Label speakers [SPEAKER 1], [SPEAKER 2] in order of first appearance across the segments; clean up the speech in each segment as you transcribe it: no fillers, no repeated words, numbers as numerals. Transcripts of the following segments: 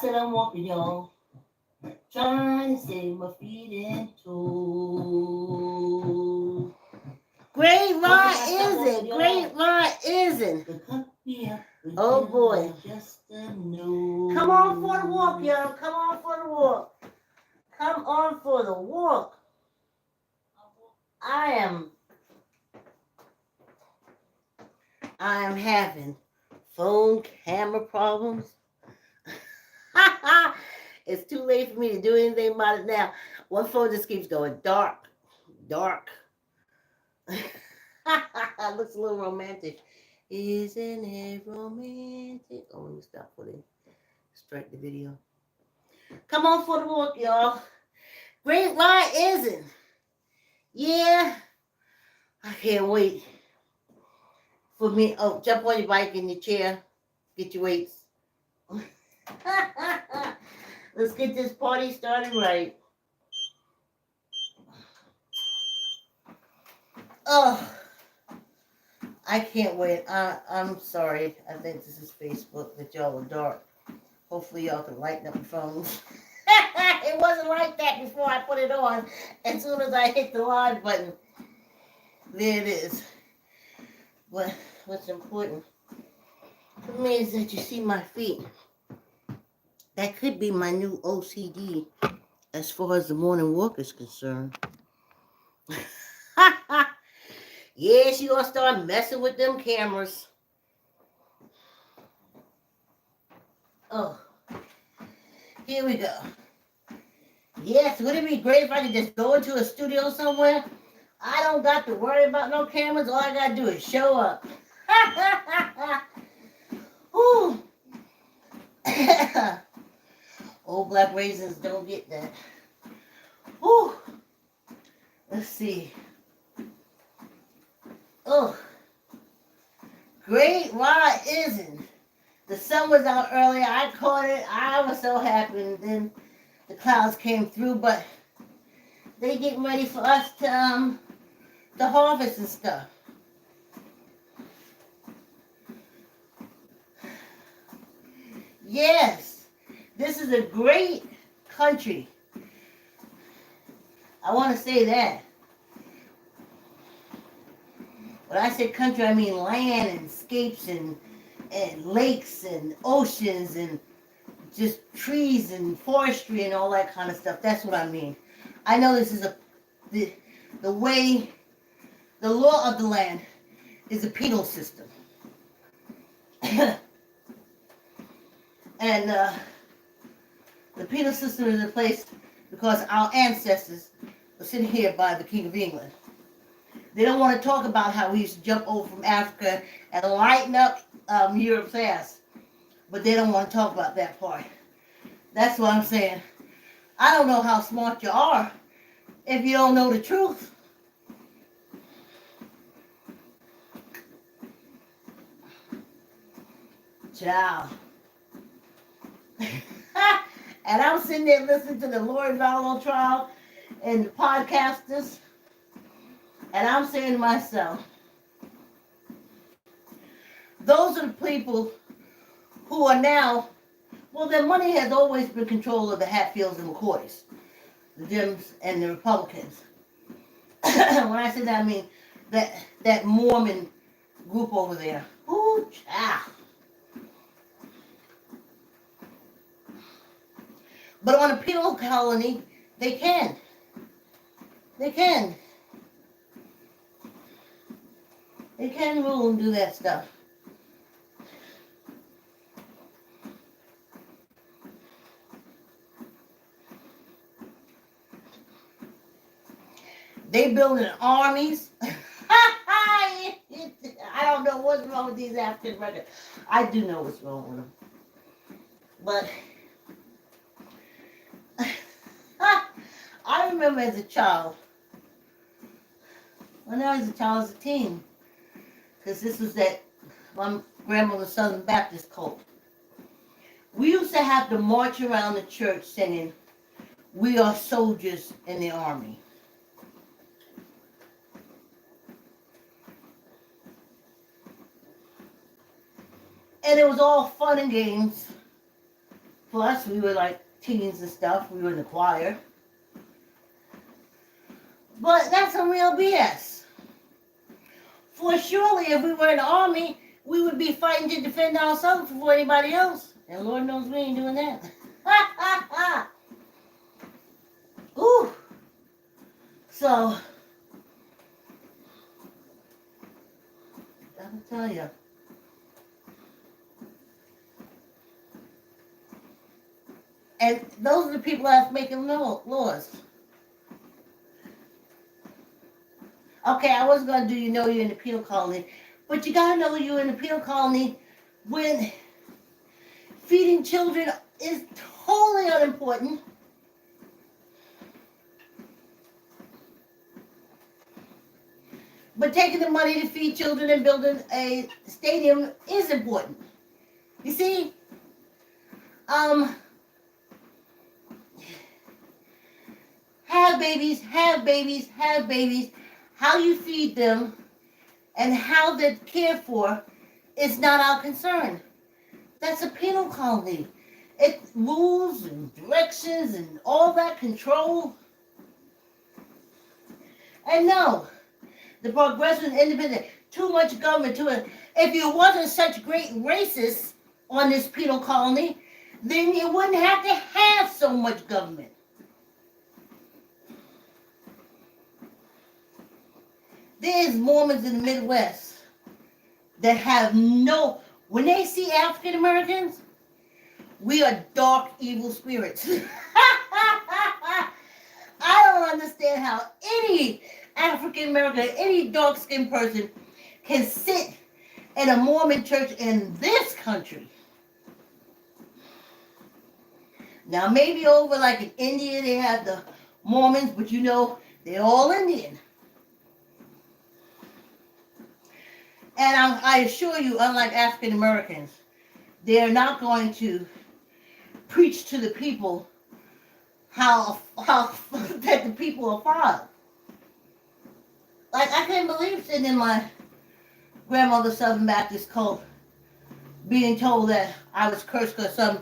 [SPEAKER 1] said I'm walking, y'all. Trying to save my feet and toes.
[SPEAKER 2] Great Rod isn't. Great Rod isn't. Oh boy. Come on for the walk, y'all. Come on for the walk. Come on for the walk. I am having phone camera problems. It's too late for me to do anything about it now. One phone just keeps going dark, dark. Looks a little romantic. Isn't it romantic? Oh, let me stop for the strike the video. Come on for the walk, y'all. Great Rod isn't. Yeah. I can't wait for me. Oh, jump on your bike in your chair. Get your weights. Let's get this party started right. Oh, I can't wait. I'm sorry. I think this is Facebook that y'all are dark. Hopefully y'all can lighten up your phones. It wasn't like that before I put it on. As soon as I hit the live button, there it is. But what's important for me is that you see my feet. That could be my new OCD as far as the morning walk is concerned. Yeah, she gonna start messing with them cameras. Oh, here we go. Yes, would it be great if I could just go into a studio somewhere? I don't got to worry about no cameras. All I gotta do is show up. Ooh. Old black raisins don't get that. Ooh. Let's see. Oh. Great Rod isn't. The sun was out earlier. I caught it. I was so happy. And then the clouds came through, but they getting ready for us to harvest and stuff. Yes, this is a great country. I want to say that. When I say country, I mean land and escapes and lakes and oceans and just trees and forestry and all that kind of stuff. That's what I mean. I know this is the way, the law of the land is a penal system. And the penal system is in place because our ancestors were sitting here by the King of England. They don't want to talk about how we used to jump over from Africa and lighten up Europe's ass. But they don't want to talk about that part. That's what I'm saying. I don't know how smart you are if you don't know the truth. Ciao. And I'm sitting there listening to the Lori Vallow trial and the podcasters. And I'm saying to myself, those are the people who are now, well, their money has always been control of the Hatfields and McCoys, the Dems and the Republicans. When I say that, I mean that Mormon group over there. Ooh, child. But on a penal colony, they can. They can. They can rule and do that stuff. They building armies. I don't know what's wrong with these African Americans. I do know what's wrong with them. But I remember as a child, when I was a child, as a teen, because this was that my grandmother's Southern Baptist cult. We used to have to march around the church singing, "We are soldiers in the army." And it was all fun and games Plus, we were like teens and stuff. We were in the choir. But that's some real BS. For surely, if we were in the army, we would be fighting to defend ourselves before anybody else. And Lord knows we ain't doing that. Ooh. So, I'll tell you. And those are the people that's making laws. Okay, I wasn't going to do you're in the penal colony, but you got to know you're in the penal colony when feeding children is totally unimportant. But taking the money to feed children and building a stadium is important. You see, have babies, have babies, have babies. How you feed them and how they're cared for is not our concern. That's a penal colony. It rules and directions and all that control. And no, the progressive and independent, too much government to it. If you wasn't such great racists on this penal colony, then you wouldn't have to have so much government. There's Mormons in the Midwest that have no, when they see African Americans, we are dark, evil spirits. I don't understand how any African American, any dark-skinned person can sit in a Mormon church in this country. Now, maybe over like in India, they have the Mormons, but you know, they're all Indian. And I assure you, unlike African Americans, they're not going to preach to the people how that the people are filed. Like, I can't believe sitting in my grandmother's Southern Baptist cult being told that I was cursed because some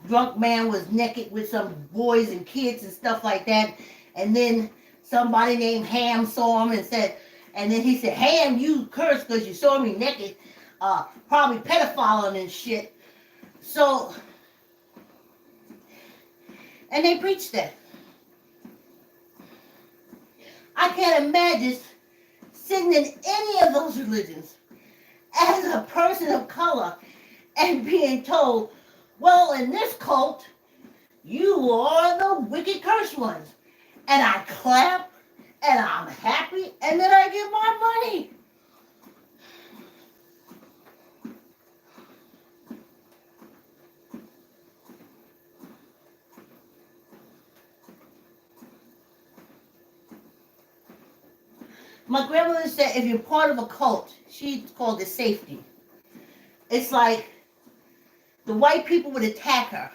[SPEAKER 2] drunk man was naked with some boys and kids and stuff like that. And then somebody named Ham saw him and said, and then he said, Ham, you cursed because you saw me naked, probably pedophiling and shit. So, and they preached that. I can't imagine sitting in any of those religions as a person of color and being told, well, in this cult, you are the wicked cursed ones. And I clap, and I'm happy, and then I get my money. My grandmother said if you're part of a cult, she called it safety. It's like the white people would attack her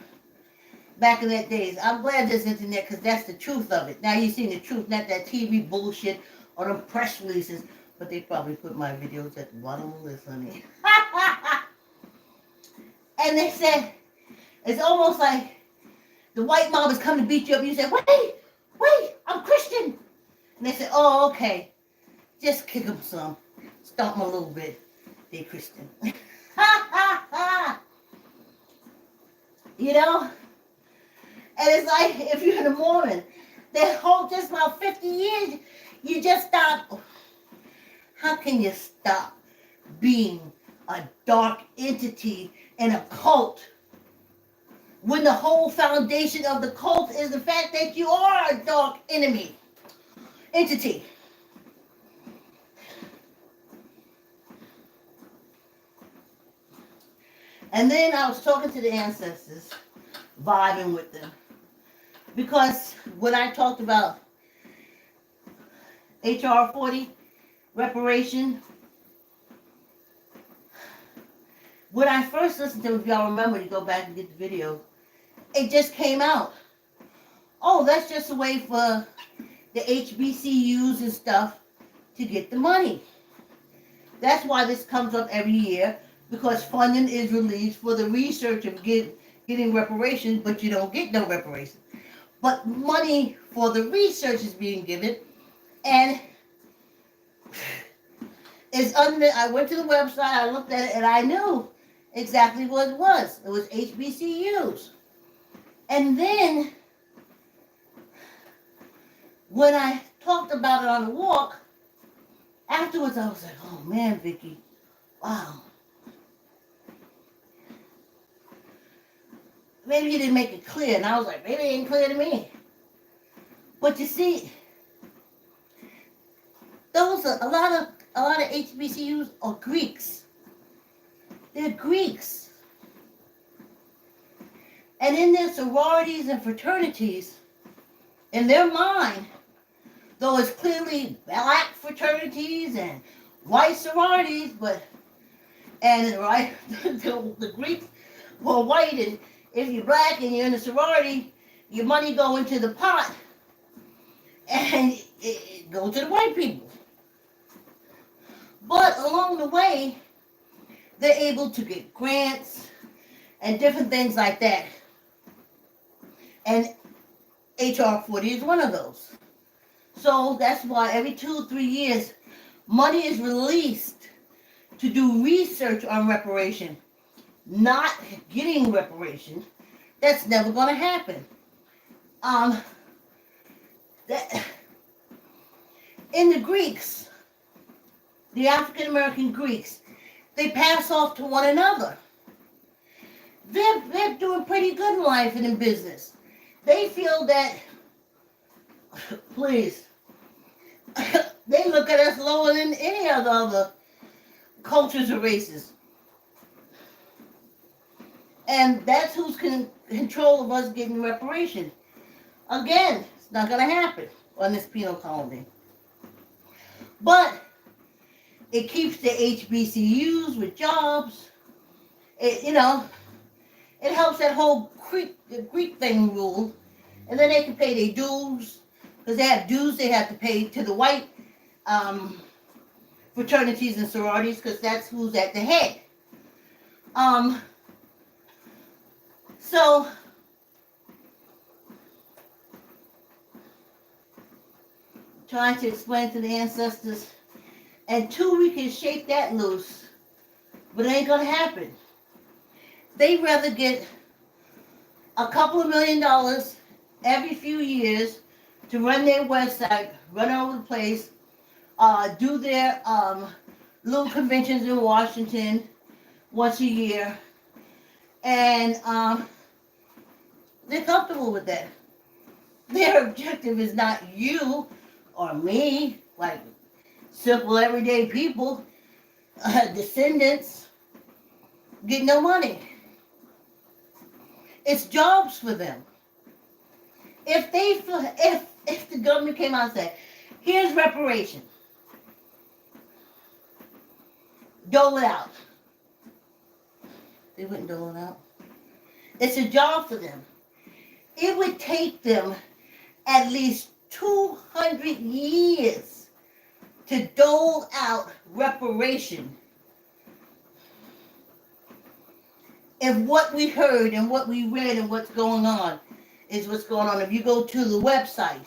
[SPEAKER 2] back in that days. I'm glad there's internet because that's the truth of it. Now you've seen the truth, not that TV bullshit or them press releases. But they probably put my videos at the bottom of this, honey. And they said, it's almost like the white mob is coming to beat you up. You say, wait, I'm Christian. And they said, oh, okay. Just kick them some. Stomp them a little bit. They're Christian. You know? And it's like, if you're in a Mormon, that whole just about 50 years, you just stop. How can you stop being a dark entity in a cult when the whole foundation of the cult is the fact that you are a dark entity? And then I was talking to the ancestors, vibing with them. Because when I talked about HR 40, reparation, when I first listened to it, if y'all remember, you go back and get the video, it just came out. Oh, that's just a way for the HBCUs and stuff to get the money. That's why this comes up every year, because funding is released for the research of getting reparations, but you don't get no reparations. But money for the research is being given, and it's under. I went to the website, I looked at it, and I knew exactly what it was. It was HBCUs. And then when I talked about it on the walk, afterwards I was like, oh man, Vicki, wow. Maybe you didn't make it clear. And I was like, maybe it ain't clear to me. But you see, those are a lot of HBCUs are Greeks. They're Greeks. And in their sororities and fraternities, in their mind, though it's clearly black fraternities and white sororities, the Greeks were white, and if you're black and you're in a sorority, your money go into the pot and it goes to the white people. But along the way, they're able to get grants and different things like that. And HR 40 is one of those. So that's why every 2 or 3 years, money is released to do research on reparation. Not getting reparation. That's never going to happen. In the Greeks, the African American Greeks, they pass off to one another. They're doing pretty good in life and in business. They feel that, please, they look at us lower than any of the other cultures or races. And that's who's in control of us getting reparation. Again, it's not going to happen on this penal colony. But it keeps the HBCUs with jobs. It helps that whole Greek thing rule. And then they can pay their dues. Because they have dues they have to pay to the white fraternities and sororities, because that's who's at the head. So trying to explain to the ancestors, and 2 we can shake that loose, but it ain't gonna happen. They'd rather get a couple of $1 million every few years to run their website, run over the place, do their little conventions in Washington once a year, and they're comfortable with that. Their objective is not you or me, like simple everyday people, descendants, get no money. It's jobs for them. If the government came out and said, here's reparation, dole it out, they wouldn't dole it out. It's a job for them. It would take them at least 200 years to dole out reparation. If what we heard and what we read and what's going on is what's going on, if you go to the website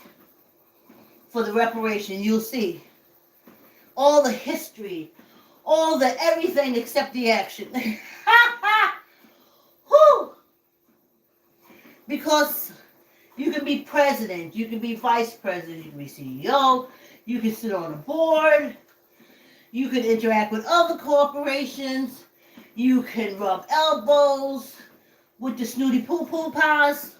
[SPEAKER 2] for the reparation, you'll see all the history, all the everything except the action. Whew! Because you can be president, you can be vice president, you can be CEO, you can sit on a board, you can interact with other corporations, you can rub elbows with the snooty poo-poo pies.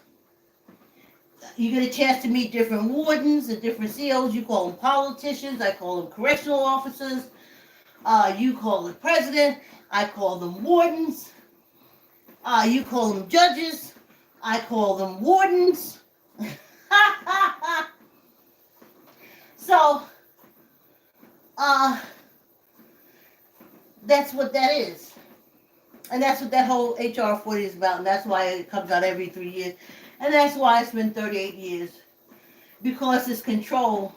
[SPEAKER 2] You get a chance to meet different wardens and different CEOs. You call them politicians, I call them correctional officers. You call the president, I call them wardens. You call them judges, I call them wardens. So, that's what that is. And that's what that whole HR 40 is about. And that's why it comes out every 3 years. And that's why it's been 38 years. Because it's controlled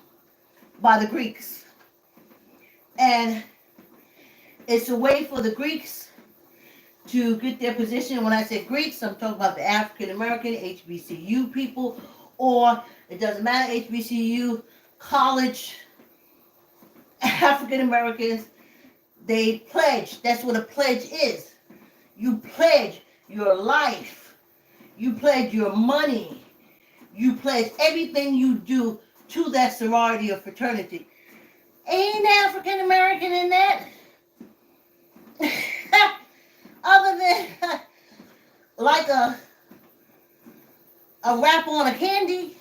[SPEAKER 2] by the Greeks. And it's a way for the Greeks to get their position. When I say Greeks, I'm talking about the African American HBCU people, or it doesn't matter, HBCU, college, African Americans. They pledge. That's what a pledge is. You pledge your life. You pledge your money. You pledge everything you do to that sorority or fraternity. Ain't African American in that? Other than like a wrapper on a candy.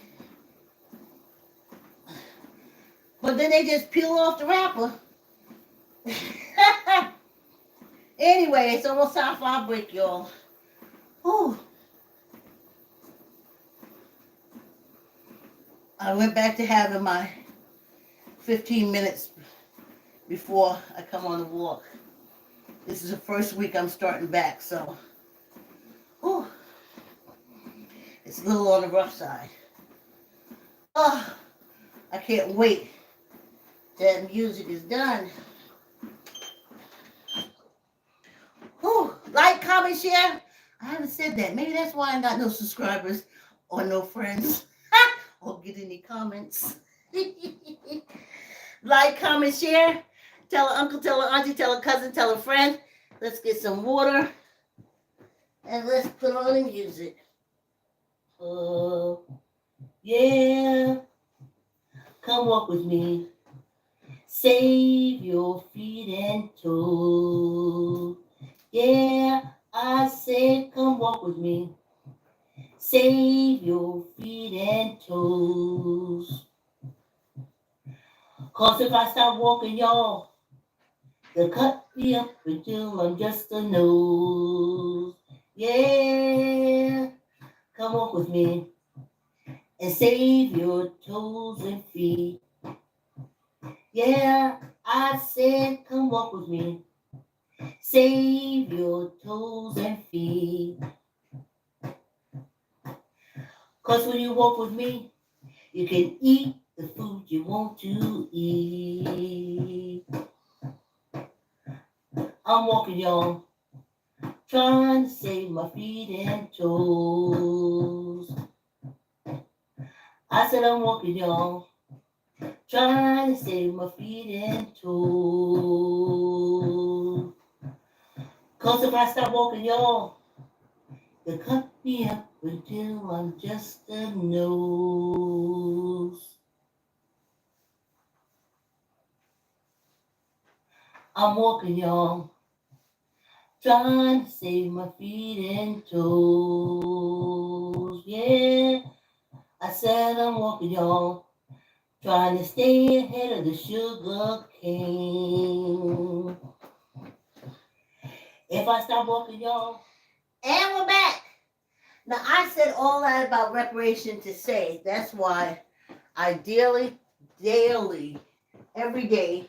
[SPEAKER 2] But then they just peel off the wrapper. Anyway, it's almost time for our break, y'all. Whew. I went back to having my 15 minutes before I come on the walk. This is the first week I'm starting back, so whew, it's a little on the rough side. Oh, I can't wait till that music is done. Whew, like, comment, share. I haven't said that. Maybe that's why I got no subscribers or no friends or get any comments. Like, comment, share. Tell an uncle, tell an auntie, tell a cousin, tell a friend. Let's get some water and let's put on the music. Oh, yeah. Come walk with me. Save your feet and toes. Yeah, I said come walk with me. Save your feet and toes. 'Cause if I stop walking, y'all, they'll cut me up until I'm just a nose. Yeah, come walk with me and save your toes and feet. Yeah, I said come walk with me. Save your toes and feet. 'Cause when you walk with me, you can eat the food you want to eat. I'm walking, y'all, trying to save my feet and toes. I said I'm walking, y'all, trying to save my feet and toes. 'Cause if I stop walking, y'all, they'll cut me up until I'm just a nose. I'm walking, y'all, trying to save my feet and toes. Yeah, I said I'm walking, y'all, trying to stay ahead of the sugar cane. If I stop walking, y'all, and we're back. Now, I said all that about reparation to say that's why I daily, every day,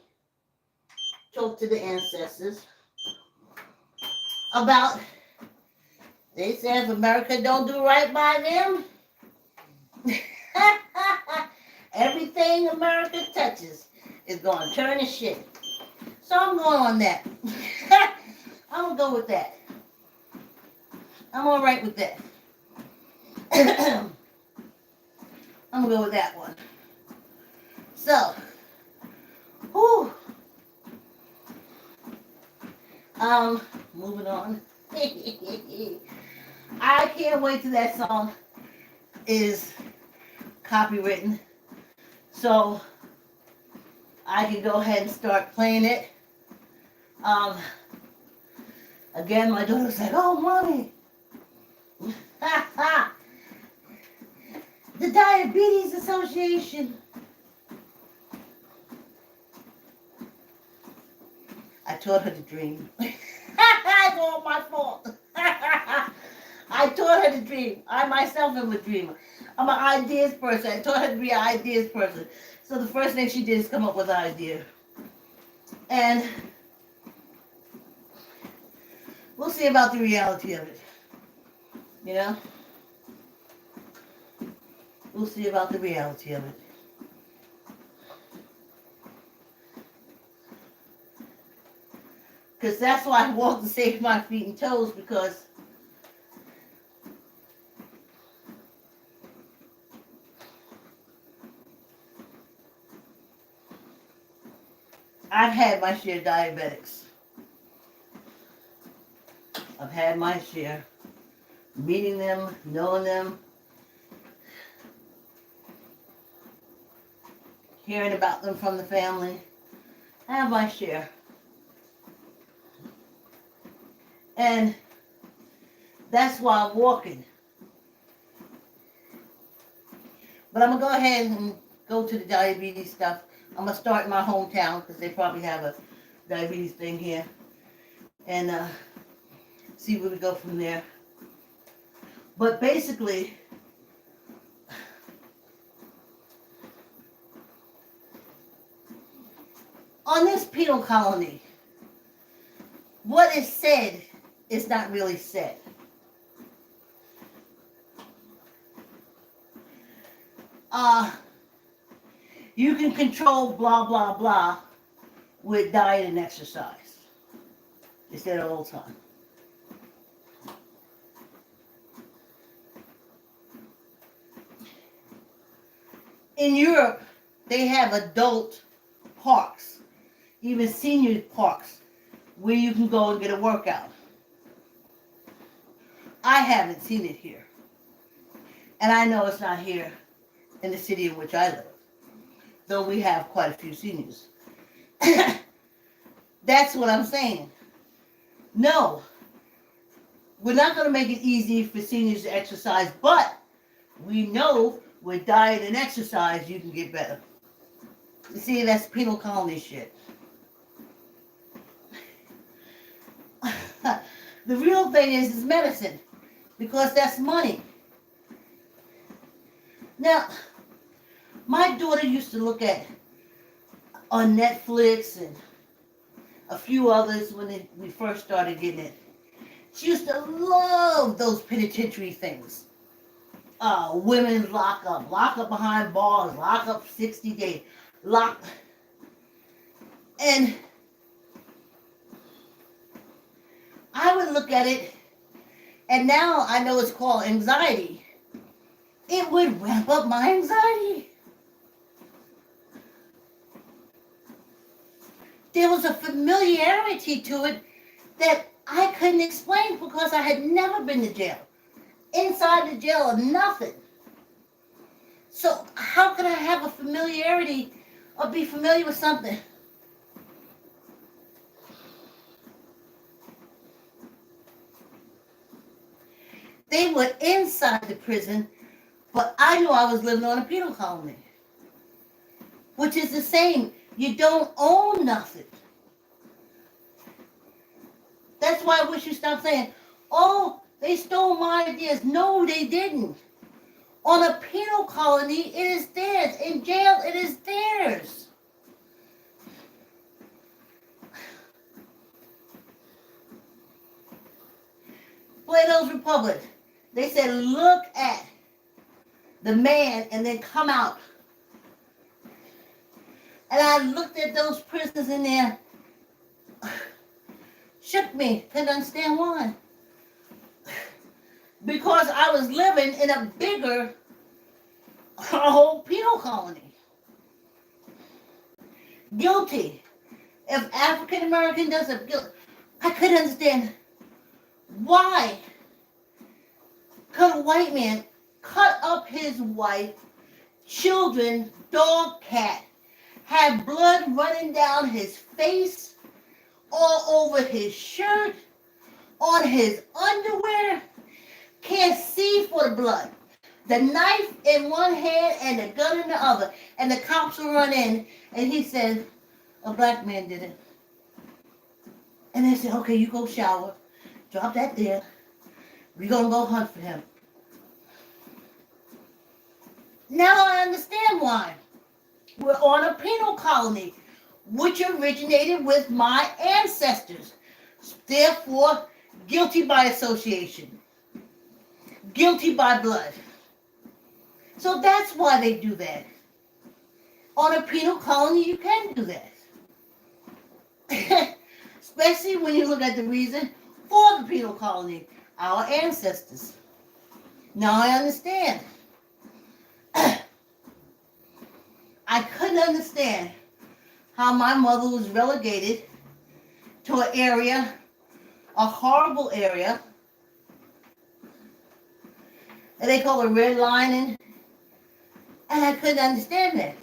[SPEAKER 2] talk to the ancestors about, they say if America don't do right by them, everything America touches is going to turn to shit. So I'm going on that. I'm going to go with that. I'm all right with that. I'm going to go with that one. So, whew. Moving on. I can't wait till that song is copywritten, so I can go ahead and start playing it. Again, my daughter's like, "Oh, mommy, the Diabetes Association." I taught her to dream. It's all my fault. I taught her to dream. I myself am a dreamer. I'm an ideas person. I taught her to be an ideas person. So the first thing she did is come up with an idea. And we'll see about the reality of it. You know? We'll see about the reality of it. . Because that's why I walk to save my feet and toes, because I've had my share of diabetics. I've had my share. Meeting them, knowing them, hearing about them from the family. I have my share. And that's why I'm walking. But I'm going to go ahead and go to the diabetes stuff. I'm going to start in my hometown because they probably have a diabetes thing here. And see where we go from there. But basically, on this penal colony, what is said is not really said. You can control blah, blah, blah with diet and exercise. They said it all the time. In Europe, they have adult parks, even senior parks, where you can go and get a workout. I haven't seen it here. And I know it's not here in the city in which I live, though we have quite a few seniors. That's what I'm saying. No, we're not going to make it easy for seniors to exercise, but we know with diet and exercise you can get better. You see, that's penal colony shit. The real thing is medicine, because that's money. Now, my daughter used to look at on Netflix and a few others when we first started getting it. She used to love those penitentiary things. Women lock up behind bars, lock up 60 days, lock. And I would look at it, and now I know it's called anxiety. It would ramp up my anxiety. There was a familiarity to it that I couldn't explain because I had never been to jail. Inside the jail or nothing. So how could I have a familiarity or be familiar with something? They were inside the prison, but I knew I was living on a penal colony. Which is the same. You don't own nothing. That's why I wish you stopped saying, oh, they stole my ideas. No, they didn't. On a penal colony, it is theirs. In jail, it is theirs. Plato's Republic. They said, look at the man and then come out. And I looked at those prisoners in there. Shook me. Couldn't understand why. Because I was living in a bigger whole penal colony. Guilty. If African American does a guilt, I couldn't understand why could a white man cut up his wife, children, dog, cat, have blood running down his face, all over his shirt, on his underwear, can't see for the blood. The knife in one hand and the gun in the other. And the cops will run in and he said, a black man did it. And they said, okay, you go shower. Drop that there. We're going to go hunt for him. Now I understand why. We're on a penal colony, which originated with my ancestors. Therefore, guilty by association. Guilty by blood. So that's why they do that. On a penal colony, you can do that. especially when you look at the reason for the penal colony, our ancestors. Now I understand. I couldn't understand how my mother was relegated to an area, a horrible area, that they call a redlining, and I couldn't understand that.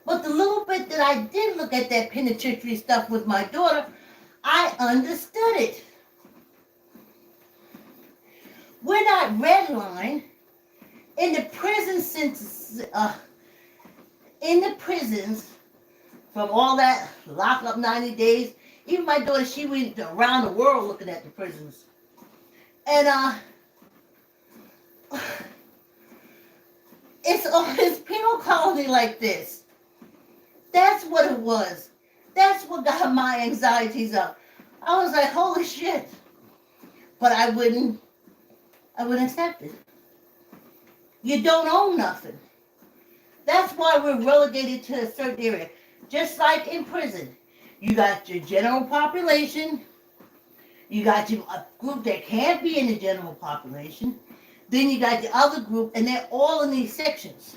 [SPEAKER 2] But the little bit that I did look at that penitentiary stuff with my daughter, I understood it. We're not redlined in the prison in the prisons from all that lock up 90 days. Even my daughter, she went around the world looking at the prisons. And it's on this penal colony like this. That's what it was. That's what got my anxieties up. I was like, holy shit. But I wouldn't accept it. You don't own nothing. That's why we're relegated to a certain area. Just like in prison. You got your general population. You got a group that can't be in the general population. Then you got the other group, and they're all in these sections.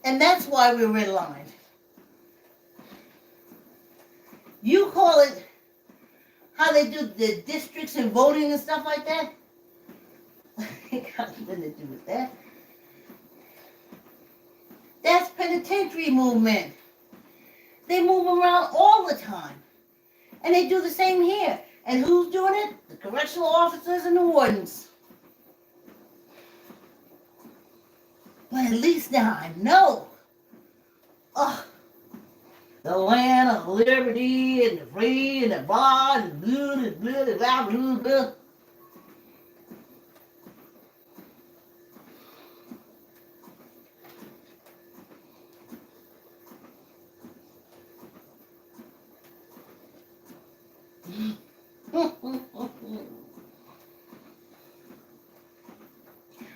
[SPEAKER 2] And that's why we're redlined. You call it how they do the districts and voting and stuff like that. It got nothing to do with that. That's penitentiary movement. They move around all the time. And they do the same here. And who's doing it? The correctional officers and the wardens. But at least now I know. The land of liberty and the free and the blah and blah and blah and blah and blah.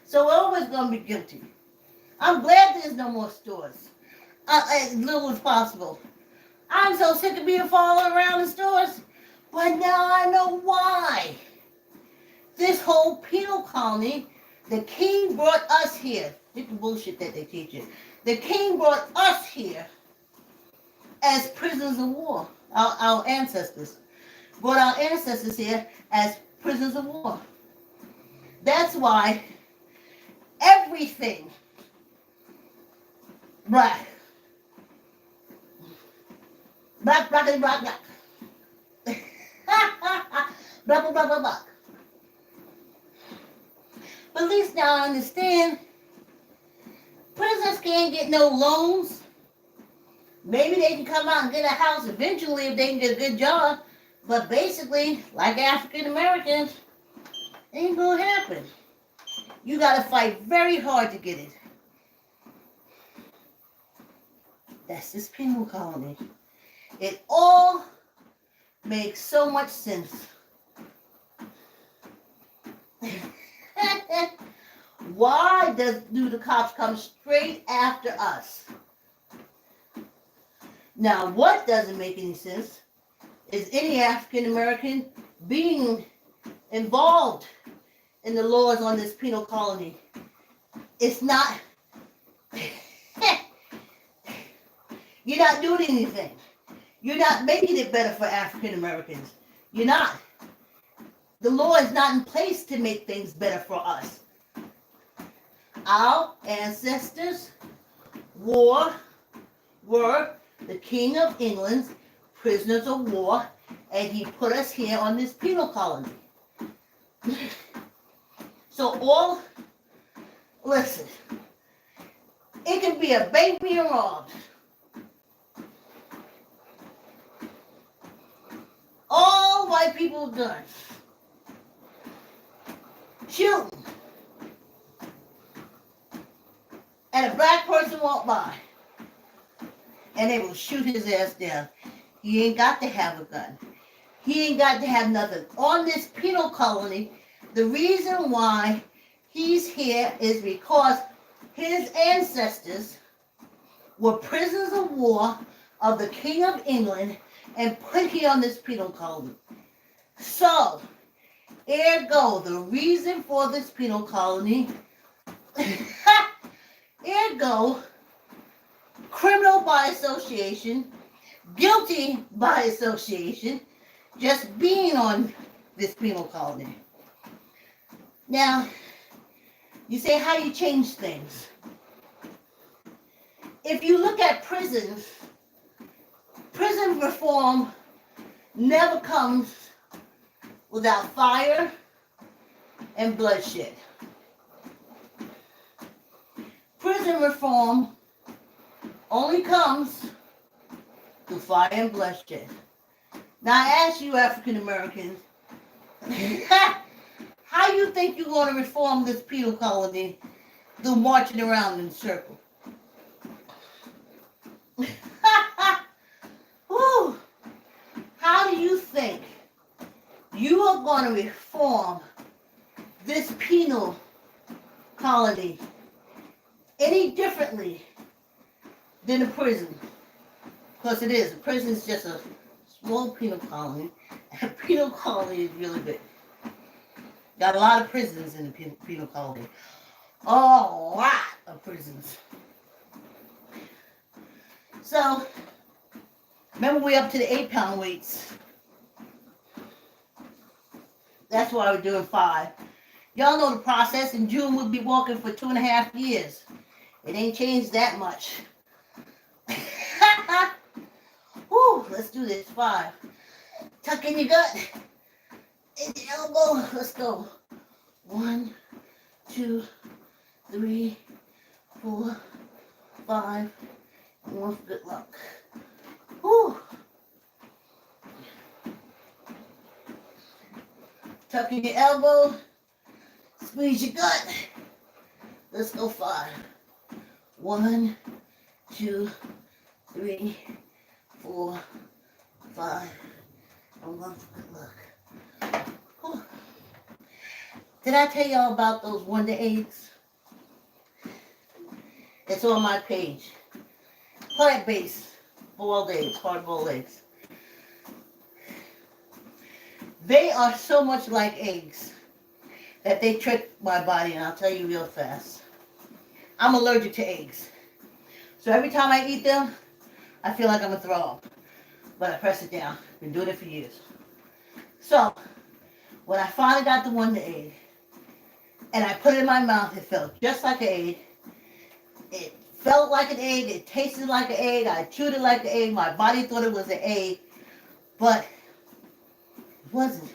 [SPEAKER 2] So we're always going to be guilty. I'm glad there's no more stores. As little as possible. I'm so sick of being followed around in stores. But now I know why. This whole penal colony, the king brought us here. Look at the bullshit that they teach you. The king brought us here as prisoners of war. Our ancestors. Brought our ancestors here as prisoners of war. That's why everything black. Black. Black. But at least now I understand. Prisoners can't get no loans. Maybe they can come out and get a house eventually if they can get a good job. But basically, like African Americans, it ain't gonna happen. You gotta fight very hard to get it. That's this penal colony. It all makes so much sense. Why do the cops come straight after us? Now, what doesn't make any sense is any African American being involved in the laws on this penal colony. It's not, you're not doing anything. You're not making it better for African Americans. You're not. The law is not in place to make things better for us. Our ancestors were the King of England's prisoners of war, and he put us here on this penal colony. So listen, it can be a bank being robbed. All white people have done. Shooting. And a black person walk by. And they will shoot his ass down. He ain't got to have a gun. He ain't got to have nothing. On this penal colony, the reason why he's here is because his ancestors were prisoners of war of the King of England and put here on this penal colony. So, ergo, the reason for this penal colony, ergo, criminal by association, guilty by association, just being on this penal colony. Now, you say how you change things. If you look at prisons, prison reform never comes without fire and bloodshed. Prison reform only comes through fire and bloodshed. Now I ask you African Americans, how you think you're going to reform this penal colony through marching around in a circle? Whew. How do you think you are going to reform this penal colony any differently than a prison? Because it is. A prison is just a small penal colony. And a penal colony is really big. Got a lot of prisons in the penal colony. A lot of prisons. So, remember we're up to the 8-pound weights. That's why we're doing 5. Y'all know the process. In June, we'll be walking for 2.5 years. It ain't changed that much. Whew, let's do this. 5. Tuck in your gut. In the elbow. Let's go. 1, 2, 3, 4, 5. And 1 for good luck. Whew. Tuck in your elbow. Squeeze your gut. Let's go 5. 1, 2, 3, 4, 5. And 1 for good luck. Whew. Did I tell y'all about those Wonder Eggs? It's on my page. Plant-based boiled eggs, hard-boiled eggs. They are so much like eggs that they trick my body, and I'll tell you real fast. I'm allergic to eggs. So every time I eat them, I feel like I'm going to throw up. But I press it down. Been doing it for years. So, when I finally got the Wonder Egg, and I put it in my mouth, it felt just like an egg. It felt like an egg. It tasted like an egg. I chewed it like an egg. My body thought it was an egg. But it wasn't.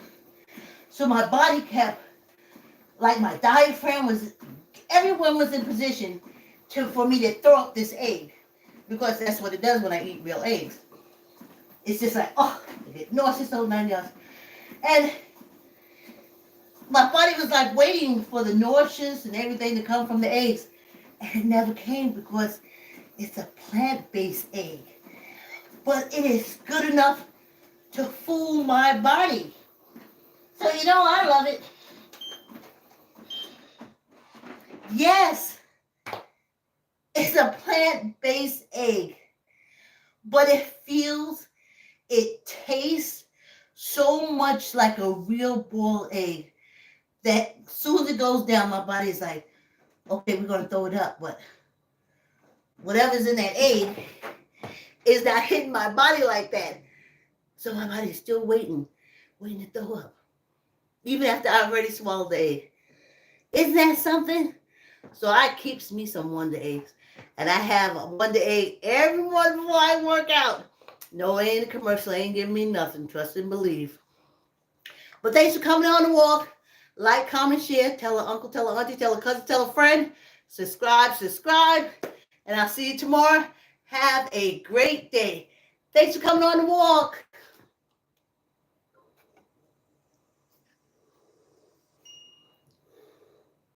[SPEAKER 2] So my body kept, like my diaphragm was, everyone was in position for me to throw up this egg. Because that's what it does when I eat real eggs. It's just like, oh, I get nauseous, those 9 yards. And my body was like waiting for the nauseous and everything to come from the eggs. And it never came because it's a plant-based egg. But it is good enough to fool my body. So, you know, I love it. Yes, it's a plant-based egg. But it tastes so much like a real boiled egg that as soon as it goes down, my body's like, okay, we're going to throw it up. But whatever's in that egg is not hitting my body like that. So my body's still waiting to throw up. Even after I've already swallowed the egg. Isn't that something? So I keeps me some Wonder Eggs. And I have a Wonder Egg every morning before I work out. No, it ain't a commercial. It ain't giving me nothing. Trust and believe. But thanks for coming on the walk. Like, comment, share. Tell an uncle, tell an auntie, tell a cousin, tell a friend. Subscribe. And I'll see you tomorrow. Have a great day. Thanks for coming on the walk.